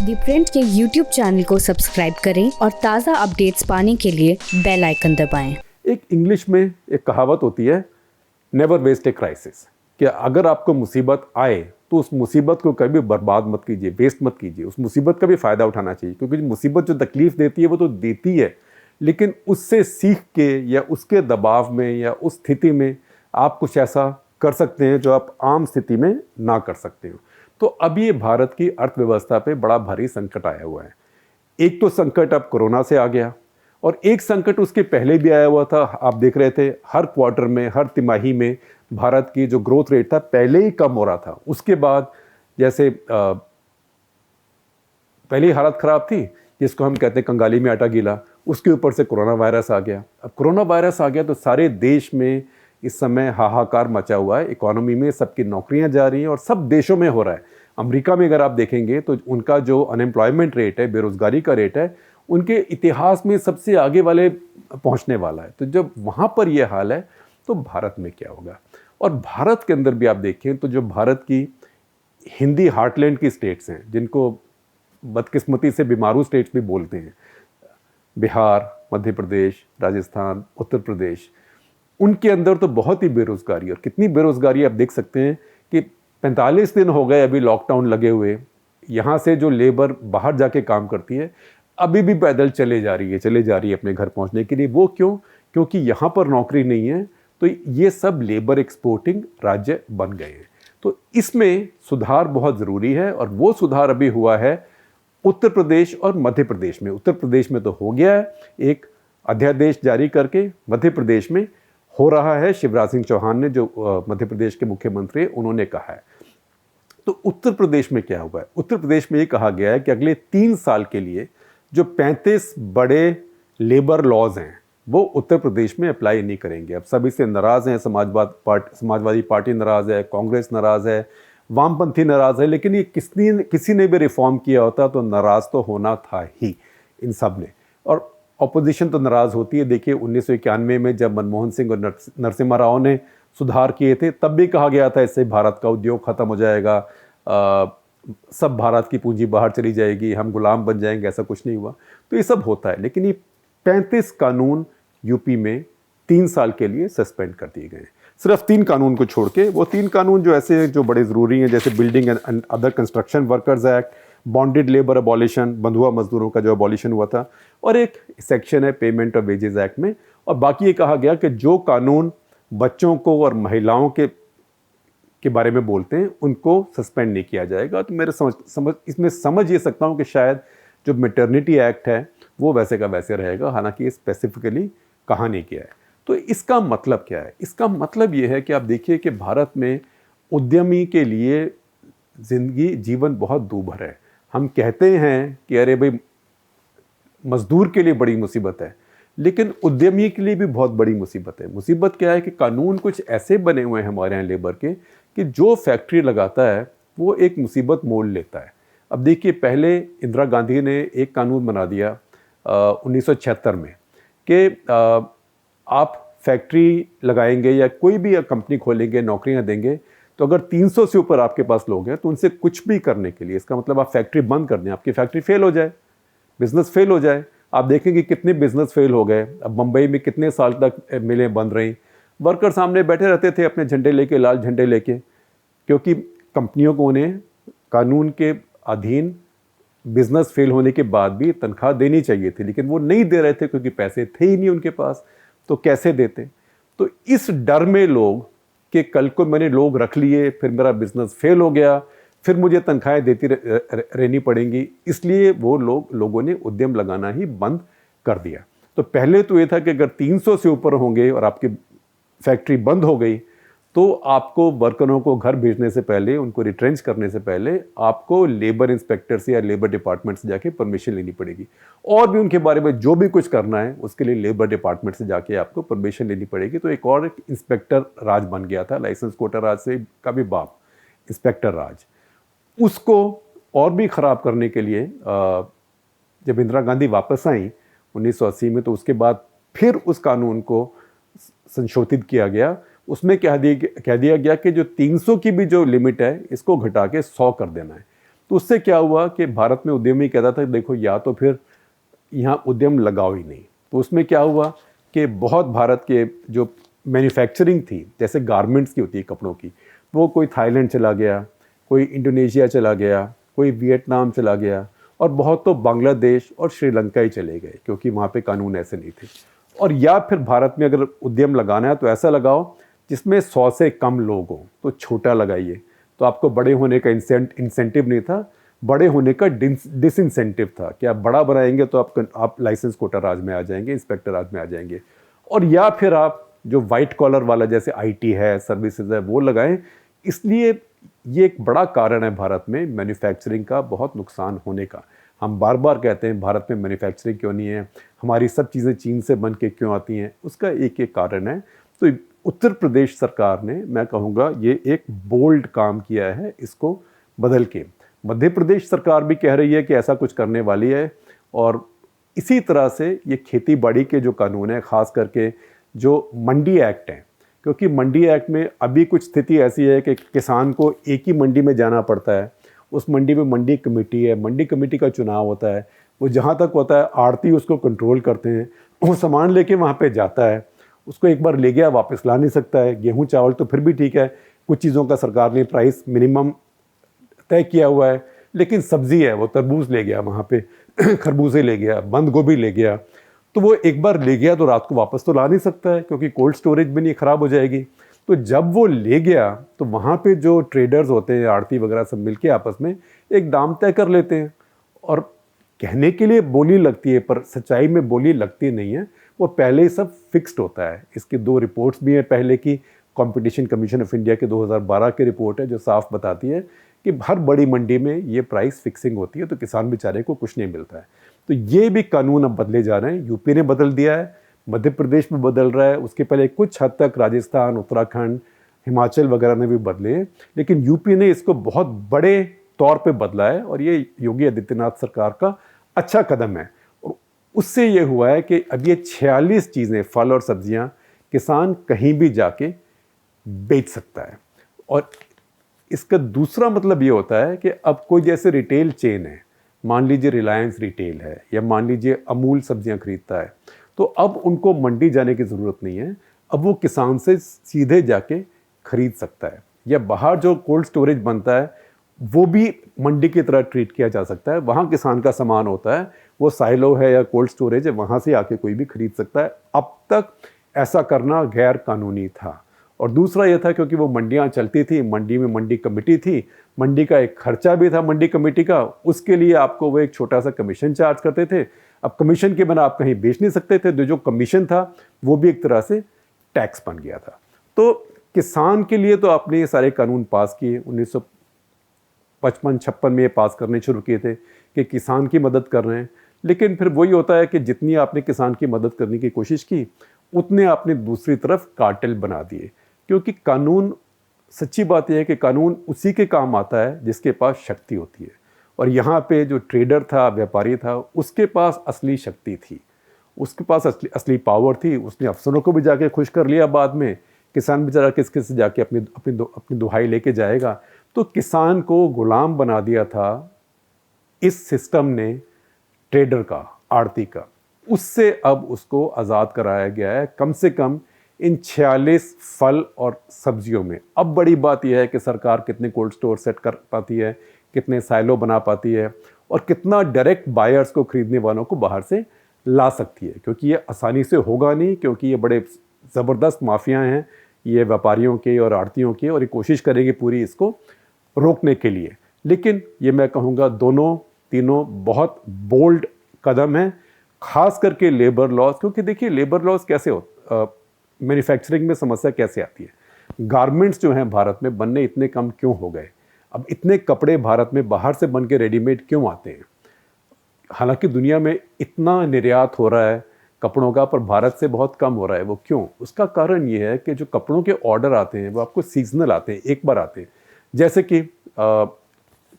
दी print के YouTube channel को subscribe करें और ताज़ा अपडेट्स पाने के लिए बेल आइकन दबाएं। एक इंग्लिश में एक कहावत होती है, नेवर वेस्ट ए क्राइसिस, कि अगर आपको मुसीबत आए तो उस मुसीबत को कभी बर्बाद मत कीजिए, वेस्ट मत कीजिए। उस मुसीबत का भी फ़ायदा उठाना चाहिए, क्योंकि मुसीबत जो तकलीफ़ देती है वो तो देती है, लेकिन उससे सीख के या उसके दबाव में या उस स्थिति में आप कुछ ऐसा कर सकते हैं जो आप आम स्थिति में ना कर सकते हो। तो अब ये भारत की अर्थव्यवस्था पे बड़ा भारी संकट आया हुआ है। एक तो संकट अब कोरोना से आ गया, और एक संकट उसके पहले भी आया हुआ था। आप देख रहे थे हर क्वार्टर में, हर तिमाही में भारत की जो ग्रोथ रेट था पहले ही कम हो रहा था। उसके बाद जैसे पहली हालत ख़राब थी, जिसको हम कहते हैं कंगाली में आटा गीला, उसके ऊपर से कोरोना वायरस आ गया। अब कोरोना वायरस आ गया तो सारे देश में इस समय हाहाकार मचा हुआ है। इकोनॉमी में सबकी नौकरियां जा रही हैं और सब देशों में हो रहा है। अमेरिका में अगर आप देखेंगे तो उनका जो अनएम्प्लॉयमेंट रेट है, बेरोज़गारी का रेट है, उनके इतिहास में सबसे आगे वाले पहुंचने वाला है। तो जब वहाँ पर यह हाल है तो भारत में क्या होगा। और भारत के अंदर भी आप देखें तो जो भारत की हिंदी हार्टलैंड की स्टेट्स हैं, जिनको बदकिस्मती से बीमारू स्टेट्स भी बोलते हैं, बिहार, मध्य प्रदेश, राजस्थान, उत्तर प्रदेश, उनके अंदर तो बहुत ही बेरोज़गारी। और कितनी बेरोज़गारी आप देख सकते हैं कि 45 दिन हो गए अभी लॉकडाउन लगे हुए। यहाँ से जो लेबर बाहर जाके काम करती है अभी भी पैदल चले जा रही है अपने घर पहुँचने के लिए। वो क्यों? क्योंकि यहाँ पर नौकरी नहीं है। तो ये सब लेबर एक्सपोर्टिंग राज्य बन गए हैं। तो इसमें सुधार बहुत ज़रूरी है, और वो सुधार अभी हुआ है उत्तर प्रदेश और मध्य प्रदेश में। उत्तर प्रदेश में तो हो गया है, एक अध्यादेश जारी करके। मध्य प्रदेश में हो रहा है। शिवराज सिंह चौहान ने, जो मध्य प्रदेश के मुख्यमंत्री, उन्होंने कहा है। तो उत्तर प्रदेश में क्या हुआ है? उत्तर प्रदेश में ये कहा गया है कि अगले 3 साल के लिए जो 35 बड़े लेबर लॉज हैं वो उत्तर प्रदेश में अप्लाई नहीं करेंगे। अब सभी से नाराज़ हैं, समाजवादी पार्टी नाराज़ है, कांग्रेस नाराज़ है, वामपंथी नाराज़ है। लेकिन ये किसी ने भी रिफॉर्म किया होता तो नाराज़ तो होना था ही इन सब ने। और ऑपोजिशन तो नाराज़ होती है। देखिए 1991 में जब मनमोहन सिंह और नरसिम्हा राव ने सुधार किए थे, तब भी कहा गया था इससे भारत का उद्योग ख़त्म हो जाएगा, सब भारत की पूंजी बाहर चली जाएगी, हम गुलाम बन जाएंगे। ऐसा कुछ नहीं हुआ। तो ये सब होता है। लेकिन ये 35 कानून यूपी में 3 साल के लिए सस्पेंड कर दिए गए। सिर्फ 3 कानून को छोड़ के, वो 3 कानून जो ऐसे जो बड़े ज़रूरी हैं, जैसे building and other construction workers act, bonded labour abolition, बंधुआ मजदूरों का जो अबॉलिशन हुआ था, और एक सेक्शन है पेमेंट ऑफ वेजेस एक्ट में। और बाकी ये कहा गया कि जो कानून बच्चों को और महिलाओं के बारे में बोलते हैं उनको सस्पेंड नहीं किया जाएगा। तो मेरे इसमें समझ ये सकता हूँ कि शायद जो मैटरनिटी एक्ट है वो वैसे का वैसे रहेगा, हालांकि ये स्पेसिफिकली कहा नहीं गया है। तो इसका मतलब क्या है? इसका मतलब ये है कि आप देखिए कि भारत में उद्यमी के लिए जीवन बहुत दूभर है। हम कहते हैं कि अरे भाई मजदूर के लिए बड़ी मुसीबत है, लेकिन उद्यमी के लिए भी बहुत बड़ी मुसीबत है। मुसीबत क्या है कि कानून कुछ ऐसे बने हुए हैं हमारे यहाँ लेबर के कि जो फैक्ट्री लगाता है वो एक मुसीबत मोल लेता है। अब देखिए, पहले इंदिरा गांधी ने एक कानून बना दिया 1976 में कि आप फैक्ट्री लगाएंगे या कोई भी कंपनी खोलेंगे, नौकरियां देंगे, तो अगर 300 से ऊपर आपके पास लोग हैं तो उनसे कुछ भी करने के लिए, इसका मतलब आप फैक्ट्री बंद कर दें, आपकी फैक्ट्री फेल हो जाए, बिजनेस फेल हो जाए। आप देखेंगे कितने बिजनेस फेल हो गए। अब मुंबई में कितने साल तक मिलें बंद रहीं, वर्कर सामने बैठे रहते थे अपने झंडे लेके, लाल झंडे लेके, क्योंकि कंपनियों को उन्हें कानून के अधीन बिजनेस फेल होने के बाद भी तनख्वाह देनी चाहिए थी, लेकिन वो नहीं दे रहे थे क्योंकि पैसे थे ही नहीं उनके पास। तो कैसे देते? तो इस डर में लोग कि कल को मैंने लोग रख लिए, फिर मेरा बिजनेस फेल हो गया, फिर मुझे तनख्वाहें देती रहनी पड़ेंगी, इसलिए वो लोगों ने उद्यम लगाना ही बंद कर दिया। तो पहले तो ये था कि अगर 300 से ऊपर होंगे और आपकी फैक्ट्री बंद हो गई तो आपको वर्करों को घर भेजने से पहले, उनको रिट्रेंच करने से पहले, आपको लेबर इंस्पेक्टर से या लेबर डिपार्टमेंट से जाके परमिशन लेनी पड़ेगी। और भी उनके बारे में जो भी कुछ करना है उसके लिए लेबर डिपार्टमेंट से जाके आपको परमिशन लेनी पड़ेगी। तो एक और इंस्पेक्टर राज बन गया था, लाइसेंस कोटा राज से का भी बाप, इंस्पेक्टर राज। उसको और भी ख़राब करने के लिए जब इंदिरा गांधी वापस आई 1980 में, तो उसके बाद फिर उस कानून को संशोधित किया गया। उसमें कह दिया गया कि जो 300 की भी जो लिमिट है इसको घटा के 100 कर देना है। तो उससे क्या हुआ कि भारत में उद्यमी कहता था देखो या तो फिर यहाँ उद्यम लगाओ ही नहीं। तो उसमें क्या हुआ कि बहुत भारत के जो मैन्युफैक्चरिंग थी, जैसे गारमेंट्स की होती है कपड़ों की, वो कोई थाईलैंड चला गया, कोई इंडोनेशिया चला गया, कोई वियतनाम चला गया, और बहुत तो बांग्लादेश और श्रीलंका ही चले गए क्योंकि वहाँ पे कानून ऐसे नहीं थे। और या फिर भारत में अगर उद्यम लगाना है तो ऐसा लगाओ जिसमें 100 से कम लोग हों, तो छोटा लगाइए। तो आपको बड़े होने का इंसेंटिव नहीं था, बड़े होने का डिसइंसेंटिव था कि आप बड़ा बनाएंगे तो आप लाइसेंस कोटा राज में आ जाएंगे, इंस्पेक्टर राज में आ जाएंगे। और या फिर आप जो वाइट कॉलर वाला जैसे आईटी है, सर्विसेज है, वो लगाएं। इसलिए ये एक बड़ा कारण है भारत में मैन्युफैक्चरिंग का बहुत नुकसान होने का। हम बार बार कहते हैं भारत में मैन्युफैक्चरिंग क्यों नहीं है, हमारी सब चीज़ें चीन से बन के क्यों आती हैं, उसका एक एक कारण है। तो उत्तर प्रदेश सरकार ने, मैं कहूँगा, ये एक बोल्ड काम किया है इसको बदल के। मध्य प्रदेश सरकार भी कह रही है कि ऐसा कुछ करने वाली है। और इसी तरह से ये खेती बाड़ी के जो कानून है, ख़ास करके जो मंडी एक्ट है, क्योंकि मंडी एक्ट में अभी कुछ स्थिति ऐसी है कि किसान को एक ही मंडी में जाना पड़ता है। उस मंडी में मंडी कमेटी है, मंडी कमेटी का चुनाव होता है, वो जहाँ तक होता है आड़ती उसको कंट्रोल करते हैं। वो सामान लेके वहाँ पे जाता है, उसको एक बार ले गया वापस ला नहीं सकता है। गेहूँ चावल तो फिर भी ठीक है, कुछ चीज़ों का सरकार ने प्राइस मिनिमम तय किया हुआ है, लेकिन सब्जी है, वो तरबूज ले गया वहाँ पे, खरबूजे ले गया, बंद गोभी ले गया, तो वो एक बार ले गया तो रात को वापस तो ला नहीं सकता है क्योंकि कोल्ड स्टोरेज भी नहीं, ख़राब हो जाएगी। तो जब वो ले गया तो वहाँ पे जो ट्रेडर्स होते हैं, आड़ती वगैरह, सब मिलके आपस में एक दाम तय कर लेते हैं। और कहने के लिए बोली लगती है पर सच्चाई में बोली लगती नहीं है, वो पहले ही सब फिक्स्ड होता है। इसकी 2 रिपोर्ट्स भी हैं पहले की, कंपटीशन कमीशन ऑफ इंडिया के 2012 की रिपोर्ट है जो साफ बताती है कि हर बड़ी मंडी में ये प्राइस फिक्सिंग होती है, तो किसान बेचारे को कुछ नहीं मिलता है। तो ये भी कानून अब बदले जा रहे हैं। यूपी ने बदल दिया है, मध्य प्रदेश में बदल रहा है, उसके पहले कुछ हद तक राजस्थान, उत्तराखंड, हिमाचल वगैरह ने भी बदले हैं, लेकिन यूपी ने इसको बहुत बड़े तौर पे बदला है और ये योगी आदित्यनाथ सरकार का अच्छा कदम है। और उससे ये हुआ है कि अब ये 46 चीज़ें, फल और सब्जियां, किसान कहीं भी जाके बेच सकता है। और इसका दूसरा मतलब ये होता है कि अब कोई जैसे रिटेल चेन है, मान लीजिए रिलायंस रिटेल है या मान लीजिए अमूल सब्जियां खरीदता है, तो अब उनको मंडी जाने की ज़रूरत नहीं है, अब वो किसान से सीधे जाके खरीद सकता है। या बाहर जो कोल्ड स्टोरेज बनता है वो भी मंडी की तरह ट्रीट किया जा सकता है, वहाँ किसान का सामान होता है, वो साइलो है या कोल्ड स्टोरेज है, वहाँ से आके कोई भी खरीद सकता है। अब तक ऐसा करना गैर कानूनी था। और दूसरा ये था क्योंकि वो मंडियाँ चलती थी, मंडी में मंडी कमेटी थी, मंडी का एक खर्चा भी था मंडी कमेटी का, उसके लिए आपको वो एक छोटा सा कमीशन चार्ज करते थे। अब कमीशन के बिना आप कहीं बेच नहीं सकते थे, तो जो कमीशन था वो भी एक तरह से टैक्स बन गया था। तो किसान के लिए तो आपने ये सारे कानून पास किए, 1955-56 में ये पास करने शुरू किए थे कि किसान की मदद कर रहे हैं। लेकिन फिर वही होता है कि जितनी आपने किसान की मदद करने की कोशिश की, उतने आपने दूसरी तरफ कार्टेल बना दिए। क्योंकि कानून, सच्ची बात यह है कि कानून उसी के काम आता है जिसके पास शक्ति होती है। और यहाँ पे जो ट्रेडर था, व्यापारी था, उसके पास असली शक्ति थी, उसके पास असली पावर थी। उसने अफसरों को भी जाके खुश कर लिया बाद में। किसान बेचारा किस किस से जाके अपनी दुहाई लेके जाएगा। तो किसान को गुलाम बना दिया था इस सिस्टम ने, ट्रेडर का, आड़ती का। उससे अब उसको आज़ाद कराया गया है, कम से कम इन 46 फल और सब्जियों में। अब बड़ी बात यह है कि सरकार कितने कोल्ड स्टोर सेट कर पाती है, कितने साइलो बना पाती है, और कितना डायरेक्ट बायर्स को, खरीदने वालों को बाहर से ला सकती है। क्योंकि ये आसानी से होगा नहीं, क्योंकि ये बड़े ज़बरदस्त माफिया हैं ये व्यापारियों के और आड़तियों के, और ये कोशिश करेंगे पूरी इसको रोकने के लिए। लेकिन ये मैं कहूँगा तीनों बहुत बोल्ड कदम हैं, खास करके लेबर लॉज। क्योंकि देखिए लेबर लॉज कैसे मैन्युफैक्चरिंग में समस्या कैसे आती है। गारमेंट्स जो हैं भारत में बनने इतने कम क्यों हो गए? अब इतने कपड़े भारत में बाहर से बन के रेडीमेड क्यों आते हैं? हालांकि दुनिया में इतना निर्यात हो रहा है कपड़ों का, पर भारत से बहुत कम हो रहा है। वो क्यों? उसका कारण ये है कि जो कपड़ों के ऑर्डर आते हैं वो आपको सीजनल आते हैं, एक बार आते हैं।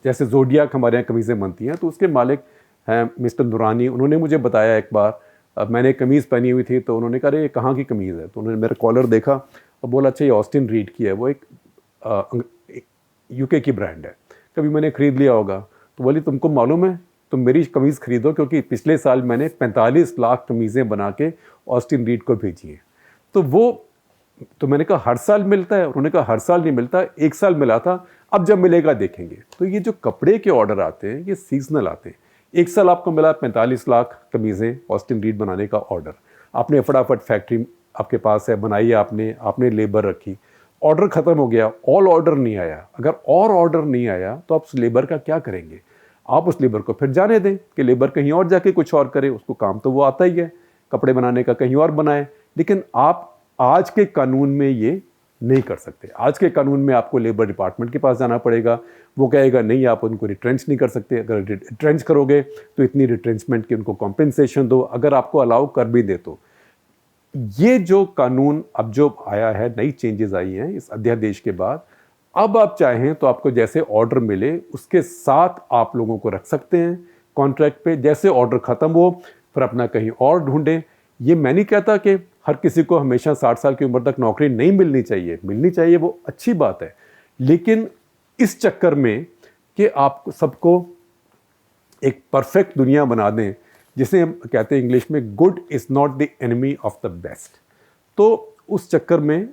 जैसे जोडियाक हमारे यहाँ कमीज़ें बनती हैं, तो उसके मालिक हैं मिस्टर दुरानी। उन्होंने मुझे बताया एक बार, मैंने कमीज़ पहनी हुई थी, तो उन्होंने कहा ये कहाँ की कमीज़ है? तो उन्होंने मेरा कॉलर देखा और बोला अच्छा ये ऑस्टिन रीड की है, वो एक यूके की ब्रांड है, कभी मैंने ख़रीद लिया होगा। तो बोली तुमको मालूम है, तुम मेरी कमीज़ खरीदो क्योंकि पिछले साल मैंने 45 लाख कमीज़ें बना के ऑस्टिन रीड को भेजी हैं। तो मैंने कहा हर साल मिलता है? उन्होंने कहा हर साल नहीं मिलता, एक साल मिला था, अब जब मिलेगा देखेंगे। तो ये जो कपड़े के ऑर्डर आते हैं ये सीजनल आते हैं। एक साल आपको मिला 45 लाख कमीज़ें ऑस्टिन रीड बनाने का ऑर्डर, आपने फटाफट फैक्ट्री आपके पास है, बनाई आपने लेबर रखी, ऑर्डर ख़त्म हो गया, ऑल ऑर्डर नहीं आया। अगर और ऑर्डर नहीं आया तो आप उस लेबर का क्या करेंगे? आप उस लेबर को फिर जाने दें कि लेबर कहीं और जाके कुछ और करे, उसको काम तो वो आता ही है कपड़े बनाने का, कहीं और बनाए। लेकिन आप आज के कानून में ये नहीं कर सकते। आज के कानून में आपको लेबर डिपार्टमेंट के पास जाना पड़ेगा, वो कहेगा नहीं आप उनको रिट्रेंच नहीं कर सकते, अगर रिट्रेंच करोगे तो इतनी रिट्रेंचमेंट की उनको कॉम्पेंसेशन दो, अगर आपको अलाउ कर भी दे तो। ये जो कानून अब जो आया है, नई चेंजेस आई हैं इस अध्यादेश के बाद, अब आप चाहें तो आपको जैसे ऑर्डर मिले उसके साथ आप लोगों को रख सकते हैं कॉन्ट्रैक्ट पे, जैसे ऑर्डर ख़त्म हो फिर अपना कहीं और ढूंढें। ये मैं नहीं कहता कि हर किसी को हमेशा 60 साल की उम्र तक नौकरी नहीं मिलनी चाहिए, वो अच्छी बात है। लेकिन इस चक्कर में कि आप सबको एक परफेक्ट दुनिया बना दें, जिसे हम कहते हैं इंग्लिश में good is not the enemy of the best, तो उस चक्कर में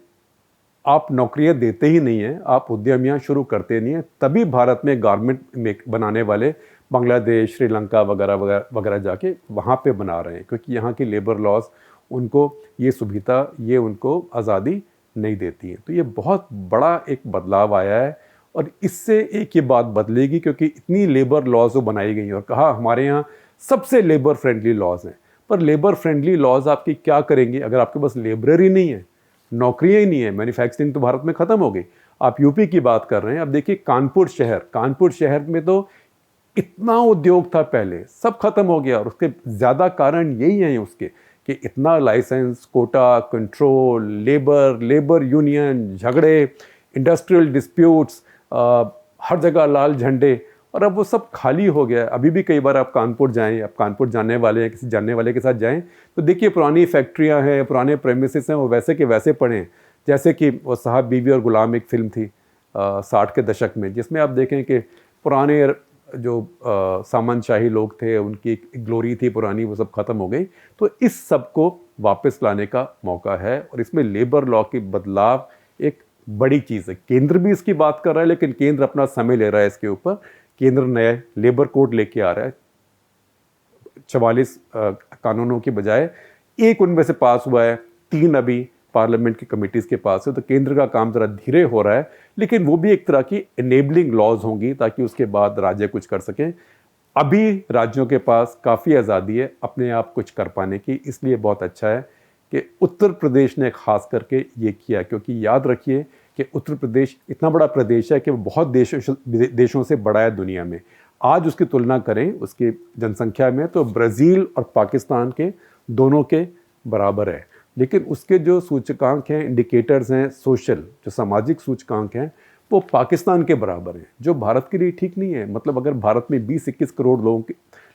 आप नौकरियां देते ही नहीं हैं, आप उद्यमियां शुरू करते नहीं हैं। तभी भारत में गारमेंट बनाने वाले बांग्लादेश, श्रीलंका वगैरह वगैरह जाके वहाँ पे बना रहे हैं, क्योंकि यहाँ की लेबर लॉज उनको ये सुविधा, ये उनको आज़ादी नहीं देती है। तो ये बहुत बड़ा एक बदलाव आया है और इससे एक ये बात बदलेगी, क्योंकि इतनी लेबर लॉज वो बनाई गई हैं और कहा हमारे यहाँ सबसे लेबर फ्रेंडली लॉज हैं। पर लेबर फ्रेंडली लॉज आपकी क्या करेंगे अगर आपके पास लेबर ही नहीं है, नौकरियाँ ही नहीं है? मैन्युफैक्चरिंग तो भारत में ख़त्म हो गई। आप यूपी की बात कर रहे हैं, अब देखिए कानपुर शहर में तो इतना उद्योग था पहले, सब खत्म हो गया। और उसके ज़्यादा कारण यही हैं उसके कि इतना licence, quota, control, labour union, झगड़े, इंडस्ट्रियल डिस्प्यूट्स, हर जगह लाल झंडे, और अब वो सब खाली हो गया है। अभी भी कई बार आप कानपुर जाएं, आप कानपुर जाने वाले हैं, किसी जानने वाले के साथ जाएं, तो देखिए पुरानी फैक्ट्रियां हैं, पुराने प्रेमिसेस हैं, वो वैसे के वैसे पड़े हैं। जैसे कि वो साहब बीवी और गुलाम एक फ़िल्म थी 60 के दशक में, जिसमें आप देखें कि पुराने जो सामंतशाही लोग थे, उनकी एक ग्लोरी थी पुरानी, वो सब ख़त्म हो गई। तो इस सब को वापस लाने का मौका है और इसमें लेबर लॉ की बदलाव एक बड़ी चीज़ है। केंद्र भी इसकी बात कर रहा है, लेकिन केंद्र अपना समय ले रहा है इसके ऊपर। केंद्र नए लेबर कोड लेके आ रहा है, 44 कानूनों की बजाय एक उनमें से पास हुआ है, 3 अभी पार्लियामेंट की कमिटीज़ के पास है। तो केंद्र का काम ज़रा धीरे हो रहा है, लेकिन वो भी एक तरह की एनेबलिंग लॉज होंगी ताकि उसके बाद राज्य कुछ कर सकें। अभी राज्यों के पास काफ़ी आज़ादी है अपने आप कुछ कर पाने की, इसलिए बहुत अच्छा है कि उत्तर प्रदेश ने खास करके ये किया, क्योंकि याद रखिए कि उत्तर प्रदेश इतना बड़ा प्रदेश है कि वो बहुत देशों से बड़ा है दुनिया में। आज उसकी तुलना करें उसकी जनसंख्या में तो ब्राज़ील और पाकिस्तान के दोनों के बराबर है, लेकिन उसके जो सूचकांक हैं, इंडिकेटर्स हैं, सोशल जो सामाजिक सूचकांक हैं, वो पाकिस्तान के बराबर हैं, जो भारत के लिए ठीक नहीं है। मतलब अगर भारत में 20-21 करोड़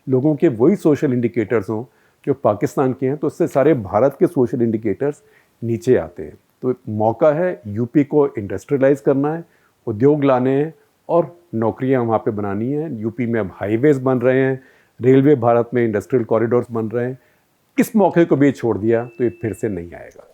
लोगों के वही सोशल इंडिकेटर्स हों जो पाकिस्तान के हैं, तो उससे सारे भारत के सोशल इंडिकेटर्स नीचे आते हैं। तो मौका है यूपी को इंडस्ट्रियलाइज करना है, उद्योग लाने हैं और नौकरियां वहाँ पे बनानी हैं। यूपी में अब हाईवेज बन रहे हैं, रेलवे भारत में इंडस्ट्रियल कॉरिडोर्स बन रहे हैं। इस मौके को भी छोड़ दिया तो ये फिर से नहीं आएगा।